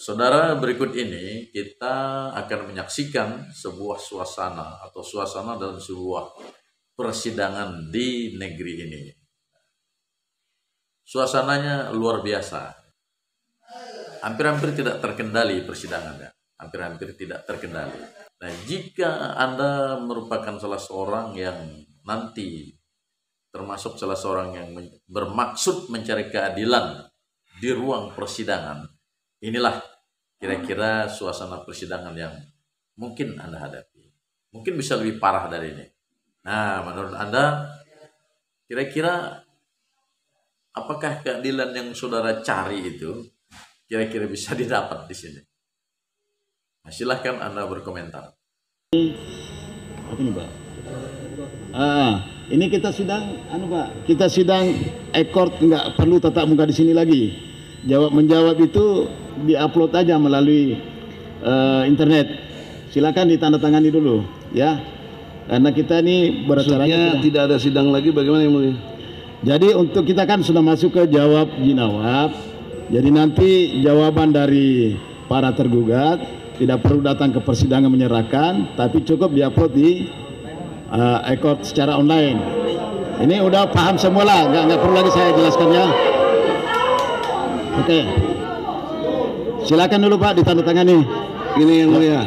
Saudara, berikut ini kita akan menyaksikan sebuah suasana atau suasana dalam sebuah persidangan di negeri ini. Suasananya luar biasa. Hampir-hampir tidak terkendali persidangannya. Hampir-hampir tidak terkendali. Nah, jika Anda merupakan salah seorang yang nanti termasuk salah seorang yang bermaksud mencari keadilan di ruang persidangan, inilah kira-kira suasana persidangan yang mungkin Anda hadapi. Mungkin bisa lebih parah dari ini. Nah, menurut Anda, kira-kira apakah keadilan yang saudara cari itu kira-kira bisa didapat di sini? Nah, silahkan Anda berkomentar. Apa nih, Pak? Ini kita sidang, Pak. Kita sidang ekor, nggak perlu tatap muka di sini lagi. Menjawab itu diupload aja melalui internet. Silakan ditandatangani dulu, ya. Karena kita ini beracaranya tidak ada sidang lagi, bagaimana yang mulia? Jadi untuk kita kan sudah masuk ke jawab jinawab. Jadi nanti jawaban dari para tergugat tidak perlu datang ke persidangan menyerahkan, tapi cukup diupload di ekor secara online. Ini udah paham semua lah, nggak perlu lagi saya jelaskan ya. Oke, silakan dulu Pak ditandatangani. Ini yang mulia.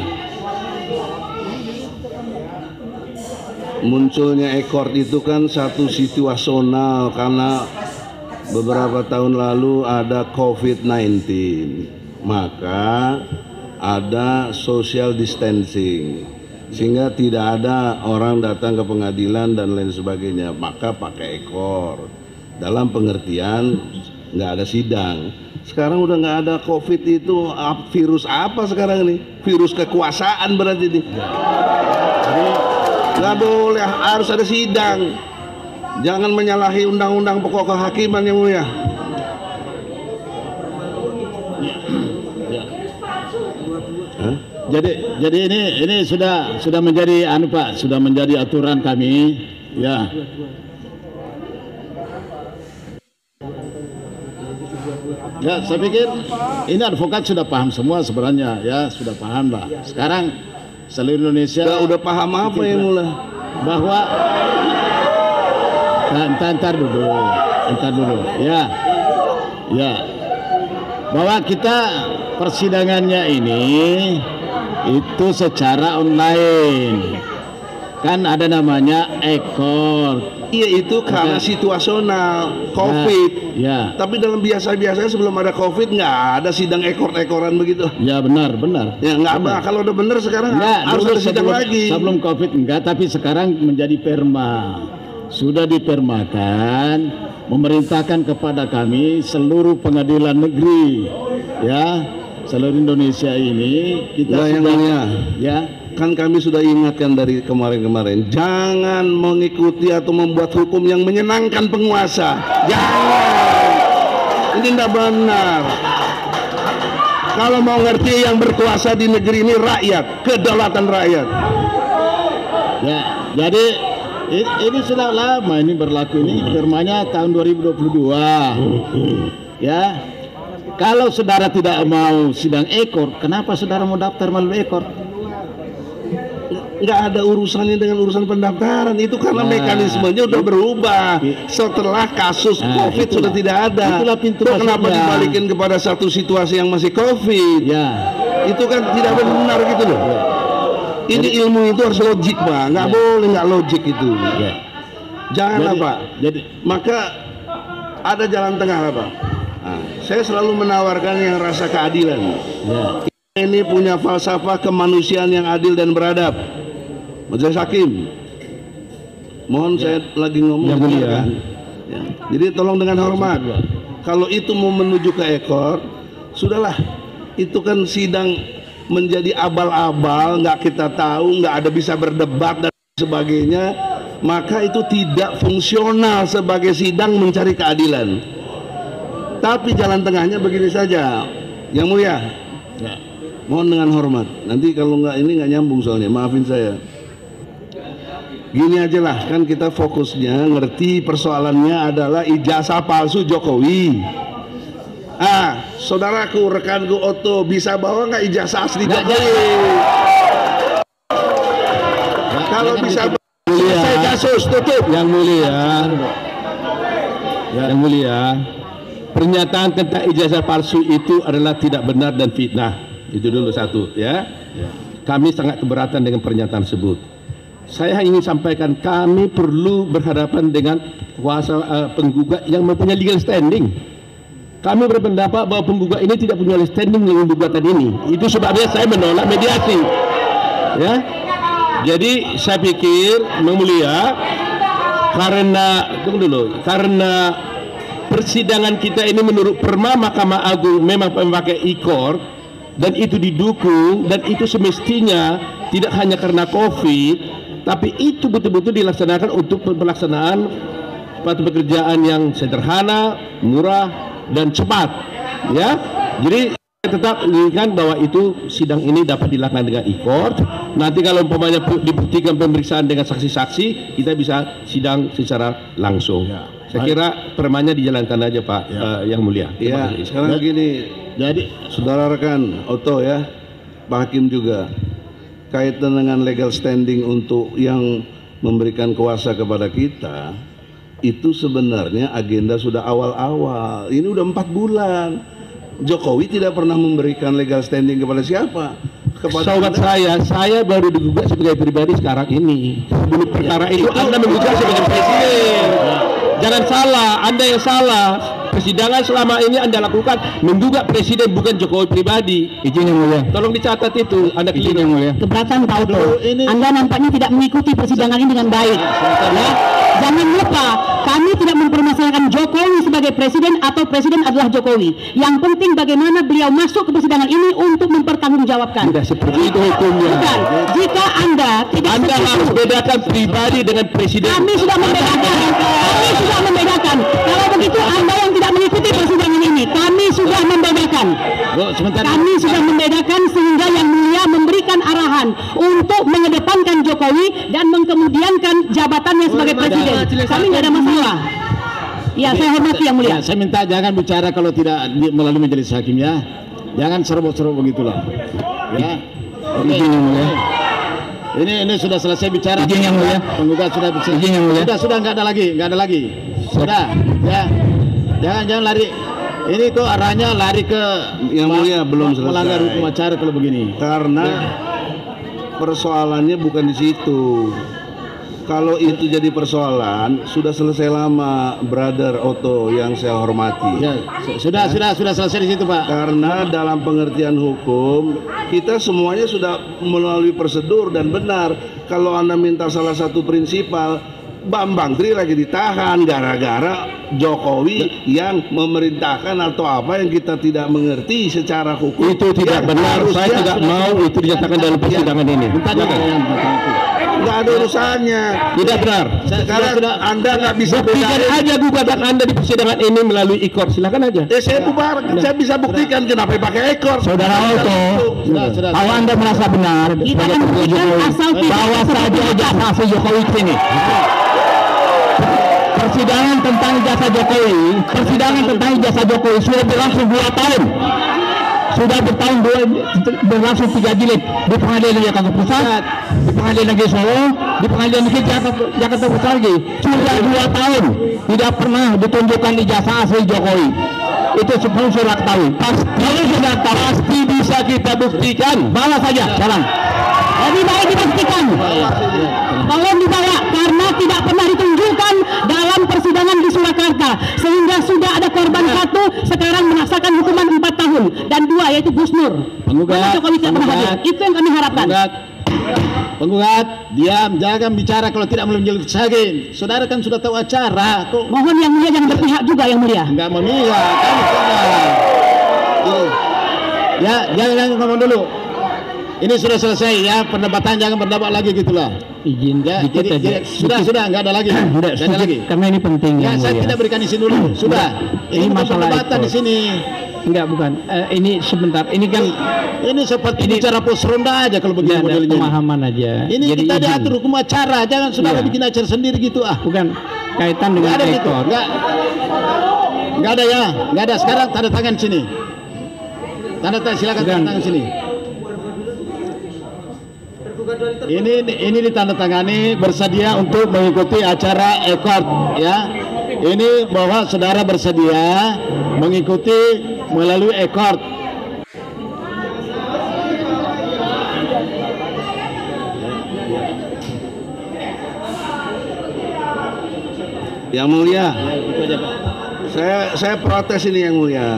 Munculnya ekor itu kan satu situasional karena beberapa tahun lalu ada COVID-19, maka ada social distancing sehingga tidak ada orang datang ke pengadilan dan lain sebagainya, maka pakai ekor dalam pengertian nggak ada sidang. Sekarang udah nggak ada COVID, itu virus apa sekarang ini? Virus kekuasaan berarti ini. Jadi nggak boleh, harus ada sidang. Jangan menyalahi undang-undang pokok kehakiman yang mulia. Jadi ini sudah menjadi Pak, sudah menjadi aturan kami, ya. Ya, saya pikir ini advokat sudah paham semua sebenarnya, ya, sudah paham lah. Sekarang seluruh Indonesia udah paham apa yang mulai? Bahwa entar dulu, ya, bahwa kita persidangannya ini itu secara online, kan ada namanya ekor. Iya, itu karena situasional COVID. Ya. Tapi dalam biasa-biasanya sebelum ada COVID nggak ada sidang ekor-ekoran begitu. Ya benar. Ya nggak apa. Kalau udah benar sekarang harus ada sidang lagi. Sebelum COVID enggak, tapi sekarang menjadi perma. Sudah dipermakan, memerintahkan kepada kami seluruh pengadilan negeri, ya, seluruh Indonesia ini kita kan kami sudah ingatkan dari kemarin-kemarin, jangan mengikuti atau membuat hukum yang menyenangkan penguasa. Jangan, ini tidak benar. Kalau mau ngerti, yang berkuasa di negeri ini rakyat, kedaulatan rakyat. Ya, jadi ini sudah lama ini berlaku, ini firmanya tahun 2022. Ya, kalau saudara tidak mau sidang ekor, kenapa saudara mau daftar melalui ekor? Nggak ada urusannya dengan urusan pendaftaran, itu karena mekanismenya udah berubah setelah kasus COVID sudah tidak ada. Itulah pintu kenapa dibalikin kepada satu situasi yang masih COVID? Ya, itu kan tidak benar gitu loh. Ya. Ini ilmu itu harus logik, Pak. Nggak boleh nggak logik itu. Ya. Jangan Pak. Maka ada jalan tengah Pak. Nah, saya selalu menawarkan yang rasa keadilan. Ya. Ini punya falsafah kemanusiaan yang adil dan beradab. Majelis Hakim, mohon saya lagi ngomong ya. Jadi tolong dengan hormat. Kalau itu mau menuju ke ekor, sudahlah. Itu kan sidang menjadi abal-abal, nggak kita tahu, nggak ada bisa berdebat dan sebagainya. Maka itu tidak fungsional sebagai sidang mencari keadilan. Tapi jalan tengahnya begini saja, Yang Mulia. Ya. Mohon dengan hormat. Nanti kalau nggak ini nggak nyambung soalnya, maafin saya. Gini aja lah, kan kita fokusnya ngerti persoalannya adalah ijazah palsu Jokowi. saudaraku, rekanku Otto, bisa bawa nggak ijazah asli Nggak Jokowi? Kalau bisa selesai kasus, tutup. Yang mulia, yang mulia, pernyataan tentang ijazah palsu itu adalah tidak benar dan fitnah. Itu dulu satu, ya. Kami sangat keberatan dengan pernyataan tersebut. Saya ingin sampaikan, kami perlu berhadapan dengan kuasa penggugat yang mempunyai legal standing. Kami berpendapat bahwa penggugat ini tidak punya legal standing dengan gugatan ini. Itu sebabnya saya menolak mediasi. Ya. Jadi saya pikir, Yang Mulia, karena persidangan kita ini menurut Perma Mahkamah Agung memang memakai e-court dan itu didukung, dan itu semestinya tidak hanya karena COVID, tapi itu betul-betul dilaksanakan untuk pelaksanaan suatu pekerjaan yang sederhana, murah, dan cepat. Ya, jadi tetap inginkan bahwa itu sidang ini dapat dilakukan dengan e-court. Nanti kalau umpamanya dibuktikan pemeriksaan dengan saksi-saksi, kita bisa sidang secara langsung. Ya. Saya kira permanya dijalankan aja, Pak. Yang Mulia. Ya, sekarang begini. Jadi, saudara rekan Otto ya, Pak Hakim juga, kaitan dengan legal standing untuk yang memberikan kuasa kepada kita, itu sebenarnya agenda sudah awal-awal. Ini udah 4 bulan. Jokowi tidak pernah memberikan legal standing kepada siapa? Kepada Sobat saya baru digugat sebagai pribadi sekarang ini. Sebelum perkara itu Anda menggugat sebagai presiden. Jangan salah, Anda yang salah. Persidangan selama ini Anda lakukan menggugat presiden, bukan Jokowi pribadi. Izin Yang Mulia. Tolong dicatat itu, Anda Izin Yang Mulia. Keberatan Pak Otto, Anda nampaknya tidak mengikuti persidangan ini dengan baik. Ya. Jangan lupa, kami tidak mempermasalahkan Jokowi sebagai presiden atau presiden adalah Jokowi. Yang penting bagaimana beliau masuk ke persidangan ini untuk mempertanggungjawabkan. Tidak seperti itu hukumnya. Bukan. Jika Anda tidak Anda setuju, harus bedakan pribadi dengan presiden. kami sudah membedakan. Kami sudah membedakan. Kalau begitu Anda yang tidak mengikuti persidangan ini, kami sudah membedakan. Kami sudah membedakan sehingga Yang Mulia memberikan arahan untuk mengedepankan Jokowi dan mengkemudiankan jabatannya sebagai presiden. Kami nggak ada masalah. Ya, saya hormati Yang Mulia. Ya, saya minta jangan bicara kalau tidak melalui majelis hakim ya. Jangan serobot-serobot begitulah. Ya. Oke. Izin Yang Mulia. Ini sudah selesai bicara. Izin Yang Mulia. Penggugat sudah bicara. Izin Yang Mulia. Sudah nggak ada lagi. Sudah. Ya. Jangan lari. Ini kok arahnya lari ke Yang Mulia belum selesai. Melanggar hukum acara kalau begini. Karena persoalannya bukan di situ. Kalau itu jadi persoalan, sudah selesai lama, Brother Otto yang saya hormati. Ya, sudah selesai di situ, Pak. Karena dalam pengertian hukum, kita semuanya sudah melalui prosedur dan benar. Kalau Anda minta salah satu prinsipal, Bambang Tri lagi ditahan gara-gara Jokowi yang memerintahkan atau apa yang kita tidak mengerti secara hukum. Itu tidak benar. Saya tidak mau itu dinyatakan dalam persidangan ini. Nggak ada urusannya. Tidak benar. Sekarang Anda nggak bisa Buktikan bedain. aja gugatan Anda di persidangan ini melalui e-court. Silakan aja. Saya bisa buktikan kenapa pakai ekor. Saudara Otto, kalau Anda merasa benar Kita akan buktikan asal tidak bawa saja ijazah asli Jokowi ke sini. Persidangan tentang ijazah Jokowi sudah berlangsung 2 tahun. Sudah berlangsung 3 jilid di Pengadilan Jakarta Pusat, di Pengadilan Negeri Solo, di Pengadilan Negeri Jakarta Pusat lagi. Sudah 2 tahun tidak pernah ditunjukkan ijazah asli Jokowi. Itu semua sudah ketahui. Pasti bisa kita buktikan. Bawa saja sekarang. Lebih baik dibuktikan. Tolong dibawa karena tidak pernah ditunjukkan dalam persidangan di Surakarta, sehingga sudah ada korban 1 sekarang merasakan hukuman 4 tahun dan 2 yaitu Gus Nur. Karena Jokowi tidak pernah hadir. Itu yang kami harapkan. Penggugat, diam, jangan bicara kalau tidak melalui majelis hakim. Saudara kan sudah tahu acara. Kok Mohon Yang Mulia jangan berpihak juga Yang Mulia. enggak memihak? Kamu salah. Ya, jangan ngomong dulu. Ini sudah selesai ya, perdebatan jangan berdebat lagi gitulah. Izin Ya, dikit aja. sudah enggak ada lagi. Enggak ada lagi. Karena ini penting. Ya, Yang saya Mulia. tidak berikan izin dulu. Sudah. Ini bukan masalah perdebatan itu. di sini. Enggak, bukan. Ini sebentar. Ini kan Ini seperti bicara pos ronda aja kalau begini ada modelnya. pemahaman aja. Ini Jadi kita izin. diatur hukum acara, jangan saudara Iya. bikin acara sendiri gitu ah. Bukan kaitan Enggak dengan ada gitu. ekor. Enggak ada ya. Enggak ada. Sekarang tanda tangan sini. Tanda tangan, silakan tanda tangan sini. Ini ditandatangani bersedia untuk mengikuti acara ekor, ya. Ini bahwa saudara bersedia mengikuti melalui ekor. Yang mulia, saya protes ini yang mulia.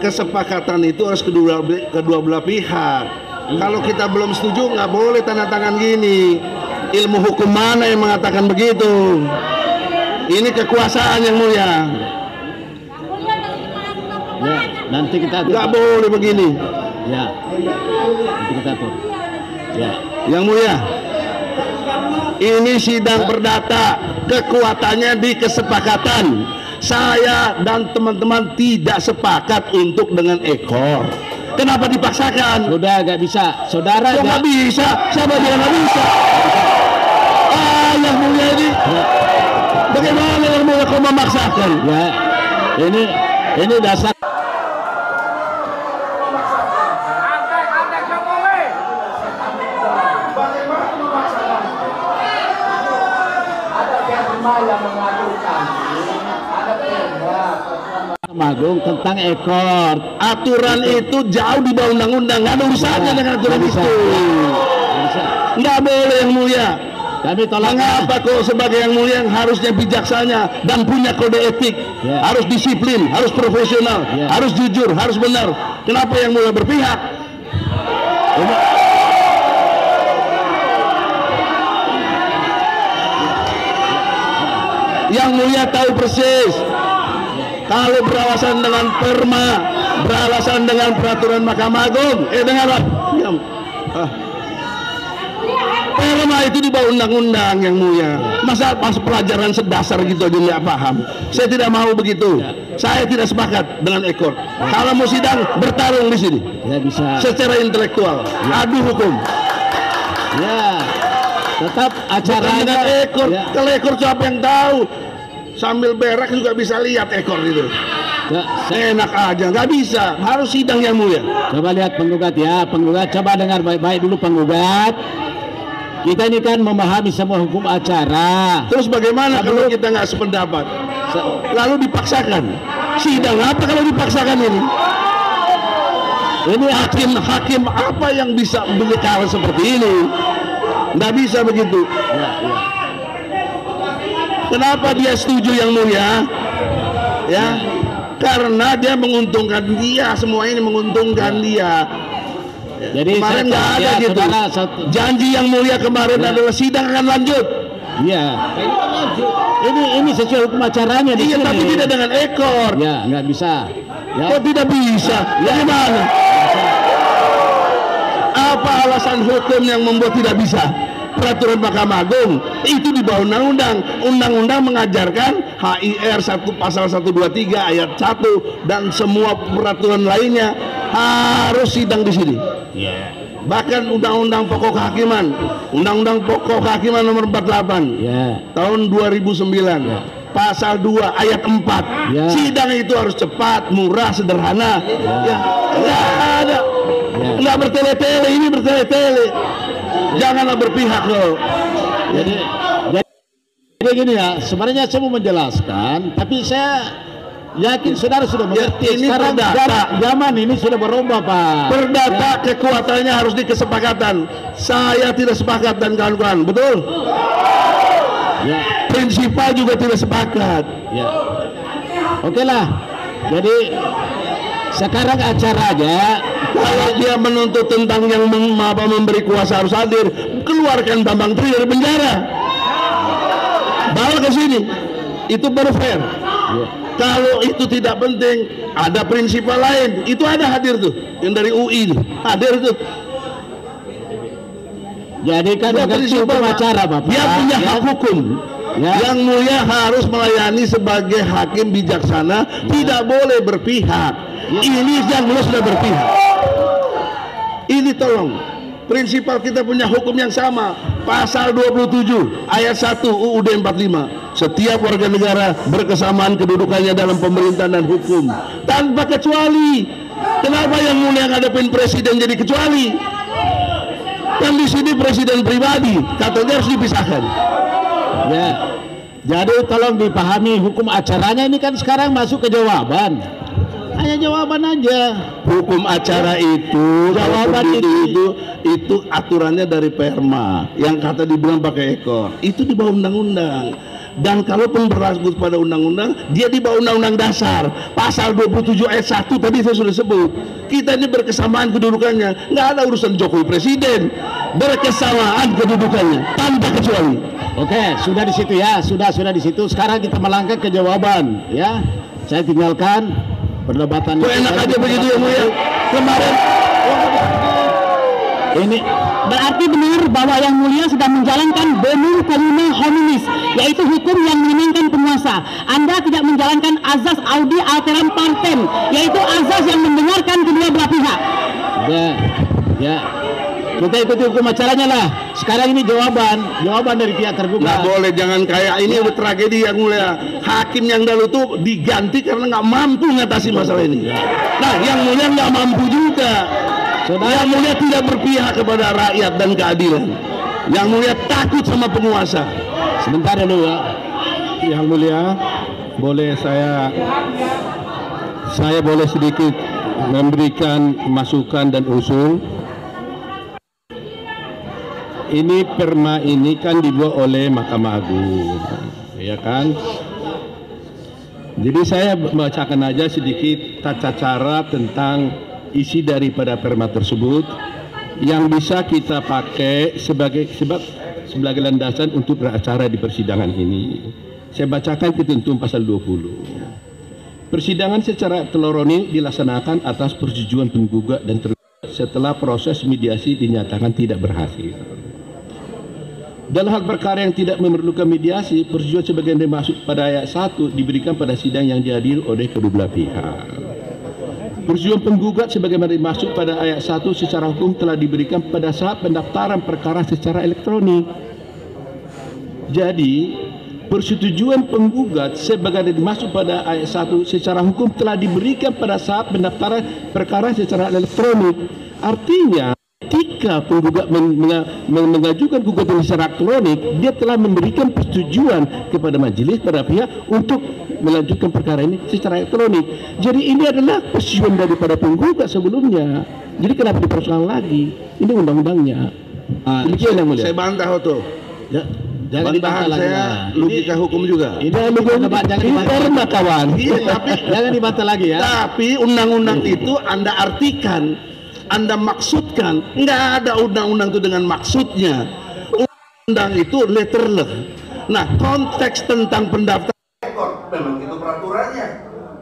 Kesepakatan itu harus kedua belah pihak. Kalau kita belum setuju nggak boleh tanda tangan gini. Ilmu hukum mana yang mengatakan begitu? Ini kekuasaan yang mulia. Ya, nanti kita atur. Nggak boleh begini. Ya, nanti kita atur. Ya, Yang mulia, ini sidang perdata, kekuatannya di kesepakatan. Saya dan teman-teman tidak sepakat untuk dengan ekor. Kenapa dipaksakan? sudah nggak bisa, saudara. Kok nggak bisa? Siapa bilang nggak bisa? Yang mulia ini, bagaimana yang mulia kau memaksakan? Ya, ini dasar. Agung tentang ekor. Aturan itu jauh di bawah undang-undang, nggak ada urusannya dengan aturan itu. Nggak boleh yang mulia. Kami tolong. Mengapa kok sebagai yang mulia yang harusnya bijaksana dan punya kode etik, harus disiplin, harus profesional, harus jujur, harus benar. Kenapa yang mulia berpihak? Yang mulia tahu persis. Kalau beralasan dengan perma, beralasan dengan peraturan Mahkamah Agung, dengarlah, diam. Perma itu di bawah undang-undang yang mulia. Masa pas pelajaran sedasar gitu aja nggak paham. Saya tidak mau begitu. Saya tidak sepakat dengan ekor. Kalau mau sidang bertarung di sini. Ya bisa. Secara intelektual, adu hukum. Ya, tetap acaranya Dengan ekor. Ya. Kalau ekor siapa yang tahu? Sambil berak juga bisa lihat ekor itu. Ya, Enak aja, nggak bisa. Harus sidang yang mulia. coba lihat penggugat ya, penggugat coba dengar baik-baik dulu penggugat. Kita ini kan memahami semua hukum acara. Terus bagaimana kalau kita nggak sependapat? Lalu dipaksakan. Sidang apa kalau dipaksakan ini? Ini hakim apa yang bisa berbicara seperti ini? Nggak bisa begitu. Kenapa dia setuju yang mulia? Ya, karena dia menguntungkan dia. Semua ini menguntungkan dia. Jadi Kemarin nggak ada gitu. Janji yang mulia kemarin adalah sidang akan lanjut. Iya. Ini sesuai hukum acaranya di Iya, sini. tapi tidak dengan ekor. Ya, nggak bisa. Ya. Kok tidak bisa? Bagaimana? Apa alasan hukum yang membuat tidak bisa? Peraturan Mahkamah Agung itu di bawah undang-undang. Undang-undang mengajarkan HIR 1 pasal 123 ayat 1 dan semua peraturan lainnya harus sidang di sini. Bahkan Undang-Undang Pokok Kehakiman, Undang-Undang Pokok Kehakiman nomor 48 tahun 2009. Pasal 2 ayat 4. Sidang itu harus cepat, murah, sederhana. Nggak ada. Nggak bertele-tele, ini bertele-tele. Janganlah berpihak loh. Jadi gini ya, sebenarnya saya mau menjelaskan, tapi saya yakin saudara sudah mengerti. Ini Sekarang perdata. zaman ini sudah berubah, Pak. Perdata kekuatannya harus dikesepakatan. Saya tidak sepakat dan kawan-kawan, betul? Prinsipal juga tidak sepakat. Oke lah. Jadi sekarang acaranya, kalau dia menuntut tentang yang memberi kuasa harus hadir, keluarkan Bambang Tri dari penjara, bawa ke sini, itu baru fair. Kalau itu tidak penting, ada prinsipal lain, itu ada hadir tuh, yang dari UI itu hadir tuh. jadi kan mengerti hukum acara, Bapak. Dia punya hak hukum. Yang mulia harus melayani sebagai hakim bijaksana, tidak boleh berpihak. Ini yang mulia sudah berpihak. Ini tolong, prinsipal kita punya hukum yang sama. Pasal 27 ayat 1 UUD 45. Setiap warga negara berkesamaan kedudukannya dalam pemerintahan dan hukum tanpa kecuali. Kenapa yang mulia ngadepin presiden jadi kecuali? Kan di sini presiden pribadi, katanya harus dipisahkan. Ya. Jadi tolong dipahami hukum acaranya ini kan sekarang masuk ke jawaban. Hanya jawaban aja. Hukum acara itu, Jawaban itu aturannya dari Perma. Yang kata dibilang pakai ekor, itu di bawah undang-undang. Dan kalaupun berlaku pada undang-undang, dia di bawah undang-undang dasar. Pasal 27 ayat 1 tadi saya sudah sebut. Kita ini berkesamaan kedudukannya. Nggak ada urusan Jokowi presiden. Berkesamaan kedudukannya tanpa kecuali. Oke, sudah di situ ya, sudah di situ. Sekarang kita melangkah ke jawaban, ya. Saya tinggalkan perdebatan. Kok enak aja begitu ya, Mulia? Kemarin ini Berarti benar bahwa Yang Mulia sudah menjalankan bonum commune hominis, yaitu hukum yang menyenangkan penguasa. Anda tidak menjalankan azas audi alteram partem, yaitu azas yang mendengarkan kedua belah pihak. ya. Kita ikuti hukum acaranya lah. Sekarang ini jawaban dari pihak tergugat. nggak boleh, jangan kayak ini udah tragedi Yang Mulia. Hakim yang dahulu tuh diganti karena nggak mampu ngatasi masalah ini. Nah, Yang Mulia nggak mampu juga. Yang Mulia tidak berpihak kepada rakyat dan keadilan. Yang Mulia takut sama penguasa. Sebentar dulu ya. Yang Mulia, boleh saya boleh sedikit memberikan masukan dan usul. Ini perma ini kan dibuat oleh Mahkamah Agung, ya kan? Jadi saya bacakan aja sedikit tata cara tentang isi daripada perma tersebut yang bisa kita pakai sebagai landasan untuk beracara di persidangan ini. Saya bacakan ketentuan pasal 20. Persidangan secara elektronik dilaksanakan atas persetujuan penggugat dan tergugat setelah proses mediasi dinyatakan tidak berhasil. Dalam hal perkara yang tidak memerlukan mediasi, persetujuan sebagaimana dimaksud pada ayat 1 diberikan pada sidang yang dihadiri oleh kedua belah pihak. Persetujuan penggugat sebagaimana dimaksud pada ayat 1 secara hukum telah diberikan pada saat pendaftaran perkara secara elektronik. Jadi, persetujuan penggugat sebagaimana dimaksud pada ayat 1 secara hukum telah diberikan pada saat pendaftaran perkara secara elektronik. Artinya, ketika penggugat mengajukan gugatan secara elektronik, dia telah memberikan persetujuan kepada majelis pada pihak untuk melanjutkan perkara ini secara elektronik. Jadi ini adalah persetujuan daripada penggugat sebelumnya. Jadi kenapa dipersoalkan lagi? Ini undang-undangnya. Yang Mulia. Saya bantah tuh. Ya, jangan dibantah lagi. Saya logika hukum juga. Ini jangan dibantah kawan. Iya, tapi jangan dibantah lagi ya. Tapi undang-undang itu Anda artikan, Anda maksudkan. Nggak ada undang-undang itu dengan maksudnya. Undang itu letterless. Nah, konteks tentang pendaftaran memang itu peraturannya.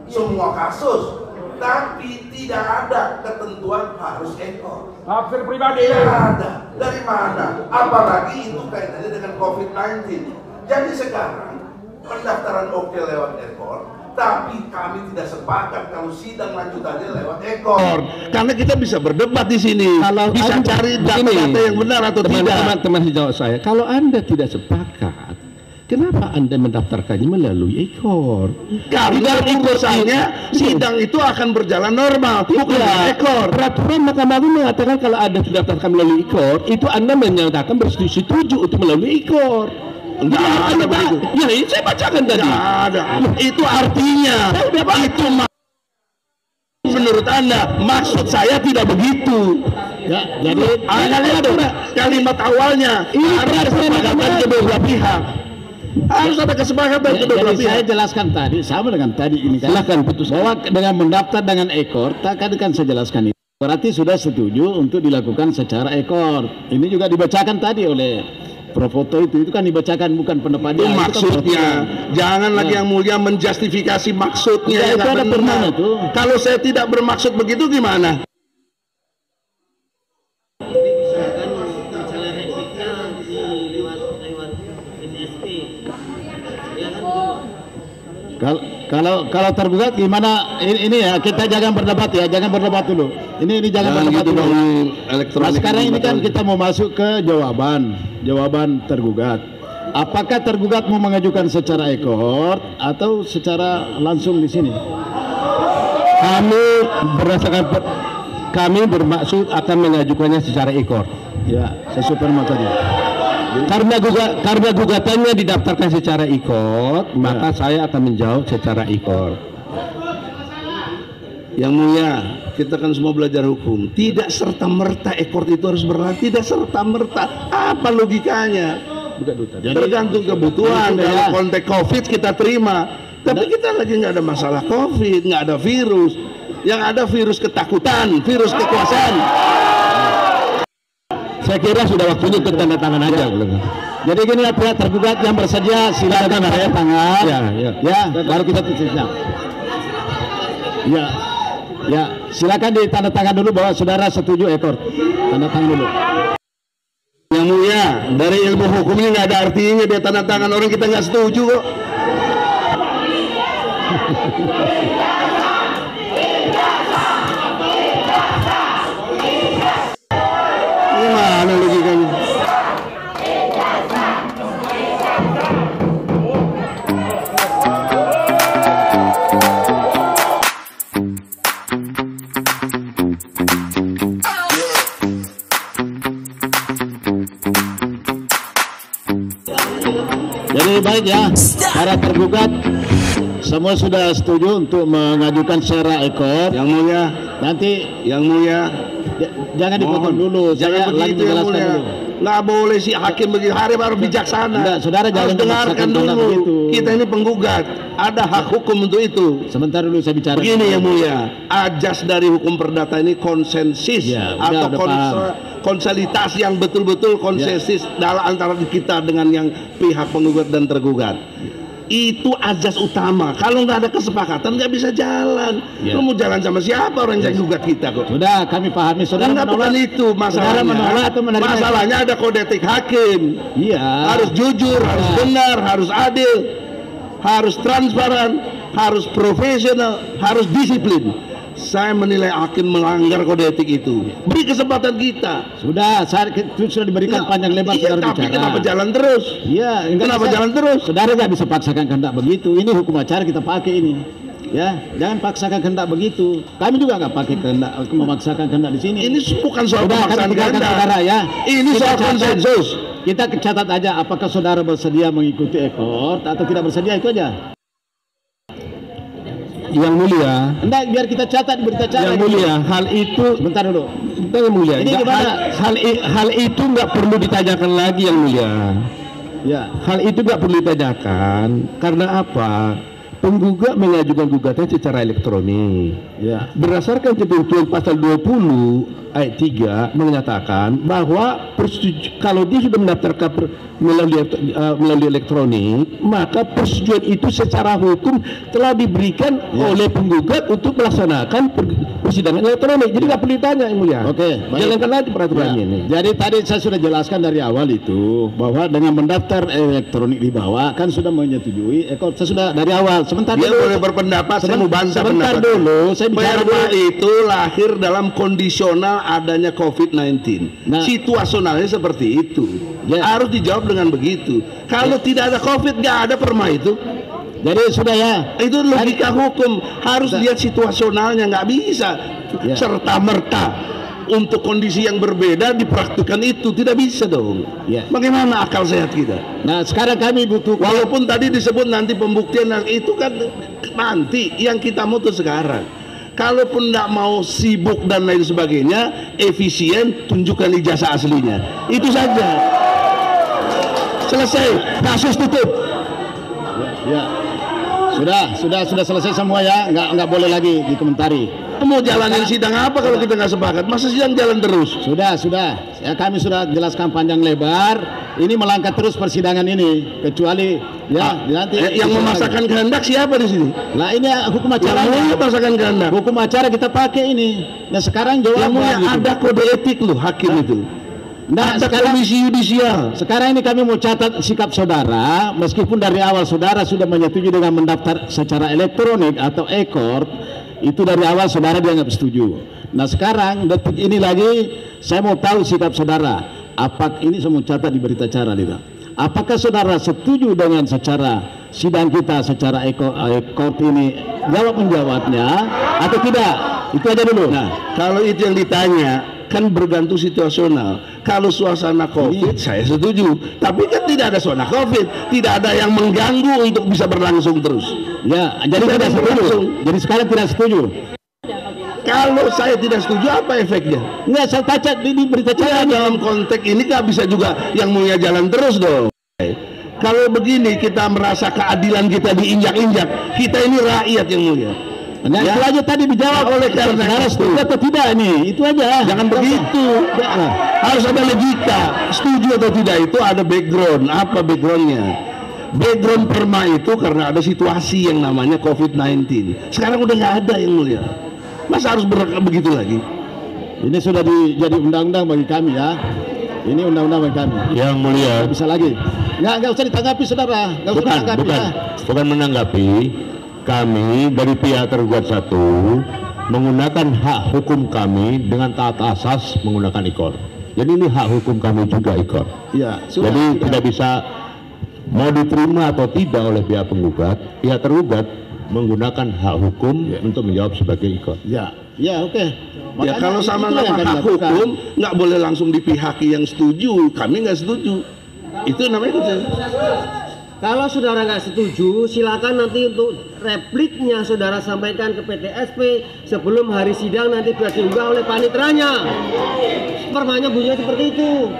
Semua kasus, tapi tidak ada ketentuan harus ekor. Tafsir pribadi. Tidak ada. Dari mana? Apalagi itu kaitannya dengan COVID-19. Jadi sekarang pendaftaran oke lewat ekor, tapi kami tidak sepakat kalau sidang lanjutannya lewat ekor. Karena kita bisa berdebat di sini. Kalau bisa Anda, cari data-data yang benar atau tidak. Teman-teman jawab saya. Kalau Anda tidak sepakat, kenapa Anda mendaftarkannya melalui ekor? Karena urusannya sidang itu akan berjalan normal, bukan ekor. Peraturan Mahkamah Agung mengatakan kalau Anda mendaftarkan melalui ekor, itu Anda menyatakan bersetuju untuk melalui ekor. Enggak ada begitu. Ya, ini saya bacakan tadi. Enggak ada. Itu artinya. Itu menurut Anda, maksud saya tidak begitu. Ya, jadi Anda lihat kalimat awalnya. Ini ada kesepakatan kedua belah pihak. Harus ada kesepakatan kedua belah jadi pihak. saya jelaskan tadi sama dengan tadi ini kan. Silakan putus. Bahwa dengan mendaftar dengan ekor, tadi kan saya jelaskan itu. Berarti sudah setuju untuk dilakukan secara ekor. Ini juga dibacakan tadi oleh Prof. Foto itu kan dibacakan bukan pendapat dia. Itu maksudnya. Jangan lagi Yang Mulia menjustifikasi maksudnya. Itu ada permanya tuh. Kalau saya tidak bermaksud begitu gimana? Kalau tergugat gimana ini ya, kita jangan berdebat ya, jangan berdebat dulu. Ini jangan berdebat dulu. Nah, sekarang ini kan kita mau masuk ke jawaban tergugat. Apakah tergugat mau mengajukan secara ekor atau secara langsung di sini? Kami berdasarkan kami bermaksud akan mengajukannya secara e-court. Ya, sesuai perma tadi. Karena gugatannya didaftarkan secara e-court, maka saya akan menjawab secara e-court. Yang mulia, kita kan semua belajar hukum. Tidak serta merta e-court itu harus berlaku. Tidak serta merta. Apa logikanya? Tergantung kebutuhan. Dalam konteks COVID kita terima. Tapi kita lagi nggak ada masalah COVID, nggak ada virus. Yang ada virus ketakutan, virus kekuasaan. Saya kira sudah waktunya untuk tanda tangan aja. Jadi gini ya, pihak tergugat yang bersedia silakan tanda tangan. Ya, baru kita tulisnya. Ya, silakan ditanda tangan dulu bahwa saudara setuju e-court. Tanda tangan dulu. Yang mulia, dari ilmu hukum ini nggak ada artinya dia tanda tangan orang kita nggak setuju kok. Gimana logikanya? Jadi baik ya, para tergugat semua sudah setuju untuk mengajukan secara e-court. Yang mulia, Nanti yang mulia, jangan dipotong dulu. Saya jangan lagi begitu yang menjelaskan mulia. dulu. Nggak boleh si hakim begitu. Hari baru bijaksana. Enggak, saudara harus jangan dengarkan memaksakan kehendak dulu. begitu. Kita ini penggugat, ada hak hukum untuk itu. Sebentar dulu saya bicara. Begini yang mulia, ajas dari hukum perdata ini konsensus Ya, atau udah paham. konsolitas yang betul-betul konsensus dalam antara kita dengan yang pihak penggugat dan tergugat. Itu ajas utama. Kalau nggak ada kesepakatan nggak bisa jalan. Ya. Lu mau jalan sama siapa orang yang gugat kita kok? Sudah kami pahami, saudara Enggak, bukan itu Saudara masalahnya. menolak atau menerima? Masalahnya ada kode etik hakim. Iya. Harus jujur, harus benar, harus adil, harus transparan, harus profesional, harus disiplin. Saya menilai hakim melanggar kode etik itu. Beri kesempatan kita. Sudah, sudah diberikan panjang lebar Iya, saudara tapi bicara. kenapa jalan terus? Iya, enggak Kenapa bisa. jalan terus? Saudara nggak bisa paksakan kehendak begitu. Ini hukum acara kita pakai ini. Ya, jangan paksakan kehendak begitu. Kami juga nggak pakai kehendak memaksakan kehendak di sini. Ini bukan soal Sudah, kami pemaksaan tinggalkan kehendak. saudara ya. Ini Kita soal catat. konsensus. Kita catat aja apakah saudara bersedia mengikuti e-court atau tidak bersedia, itu aja. Yang mulia, Enggak, biar kita catat di berita acara. yang mulia, hal itu Sebentar dulu. yang mulia. Ini Nggak, gimana? hal itu nggak perlu ditanyakan lagi yang mulia. Ya. Hal itu nggak perlu ditanyakan karena apa? Penggugat mengajukan gugatan secara elektronik. Ya. Berdasarkan ketentuan pasal 20 ayat 3 menyatakan bahwa kalau dia sudah mendaftarkan melalui elektronik, maka persetujuan itu secara hukum telah diberikan oleh penggugat untuk melaksanakan persidangan elektronik. Jadi nggak perlu ditanya, yang mulia. Oke, baik. Jalankan lagi peraturannya Ya. ini. Jadi tadi saya sudah jelaskan dari awal itu bahwa dengan mendaftar elektronik di bawah kan sudah menyetujui e-court. Saya sudah dari awal. Sebentar Dia dulu. boleh berpendapat, saya mau bantah Sebentar pendapat. dulu, saya bicara Perma dulu. itu lahir dalam kondisional adanya COVID-19. Nah. Situasionalnya seperti itu. Ya. Harus dijawab dengan begitu. Kalau tidak ada COVID, nggak ada perma itu. Jadi sudah ya. Itu logika hukum. Harus lihat situasionalnya, nggak bisa Ya. serta merta untuk kondisi yang berbeda dipraktikkan itu, tidak bisa dong. Ya. Bagaimana akal sehat kita? Nah, sekarang kami butuh Walaupun tadi disebut nanti pembuktian yang itu kan nanti yang kita mau tuh sekarang. Kalaupun nggak mau sibuk dan lain sebagainya, efisien, tunjukkan ijazah aslinya. Itu saja. Selesai, kasus tutup. ya. Sudah selesai semua ya. Nggak boleh lagi dikomentari. Mau jalanin sidang apa kalau kita nggak sepakat? Masa sidang jalan terus? Sudah. Ya, kami sudah jelaskan panjang lebar. Ini melangkah terus persidangan ini, kecuali ya nanti Yang memasakkan kehendak siapa di sini? Nah, ini hukum acara. Yang memasakkan kehendak. Hukum acara kita pakai ini. Nah, sekarang Yang jawaban mulia gitu. ada kode etik loh hakim itu. Nah, Ada sekarang komisi yudisial. Sekarang ini kami mau catat sikap saudara, meskipun dari awal saudara sudah menyetujui dengan mendaftar secara elektronik atau e-court, itu dari awal saudara dianggap setuju. Nah, sekarang detik ini lagi saya mau tahu sikap saudara. Apa ini saya mau catat di berita acara, Lita. Apakah saudara setuju dengan secara sidang kita secara ekor ini jawab menjawabnya atau tidak? Itu aja dulu. Nah, kalau itu yang ditanya kan bergantung situasional. Kalau suasana COVID saya setuju, tapi kan tidak ada suasana COVID, tidak ada yang mengganggu untuk bisa berlangsung terus. Ya, jadi tidak setuju. Jadi sekarang tidak setuju. Kalau saya tidak setuju, apa efeknya? Enggak, saya baca di berita Ya, dalam konteks ini nggak bisa juga yang mulia jalan terus dong. Kalau begini kita merasa keadilan kita diinjak-injak, kita ini rakyat yang mulia. Nah, itu aja tadi dijawab oleh karena setuju atau tidak nih, itu aja. Jangan begitu. Harus ada logika. Setuju atau tidak itu ada background. Apa backgroundnya? Background perma itu karena ada situasi yang namanya COVID-19. Sekarang udah nggak ada yang mulia. Masa harus begitu lagi? Ini sudah jadi undang-undang bagi kami ya. Ini undang-undang bagi kami. Yang mulia. Nggak bisa lagi. Nggak usah ditanggapi saudara. Nggak usah ditanggapi. Bukan menanggapi. Kami dari pihak tergugat 1 menggunakan hak hukum kami dengan taat asas menggunakan IKOR. Jadi ini hak hukum kami juga IKOR. Iya. Jadi tidak bisa mau diterima atau tidak oleh pihak penggugat, pihak tergugat menggunakan hak hukum untuk menjawab sebagai IKOR. Ya, ya oke. Ya kalau sama-sama hak hukum nggak boleh langsung dipihaki yang setuju. Kami nggak setuju. Itu namanya itu. Kalau saudara nggak setuju, silakan nanti untuk repliknya saudara sampaikan ke PTSP sebelum hari sidang nanti sudah diunggah oleh panitranya. Permanya bunyinya seperti itu.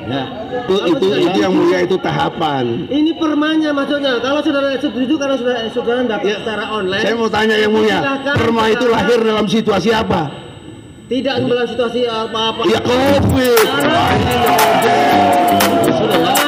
Ya, itu yang mulia itu tahapan. Ini permanya maksudnya. Kalau saudara setuju karena saudara dapat secara online. Saya mau tanya yang mulia, perma itu lahir dalam situasi apa? Tidak dalam situasi apa-apa. Ya COVID. Sudah ya.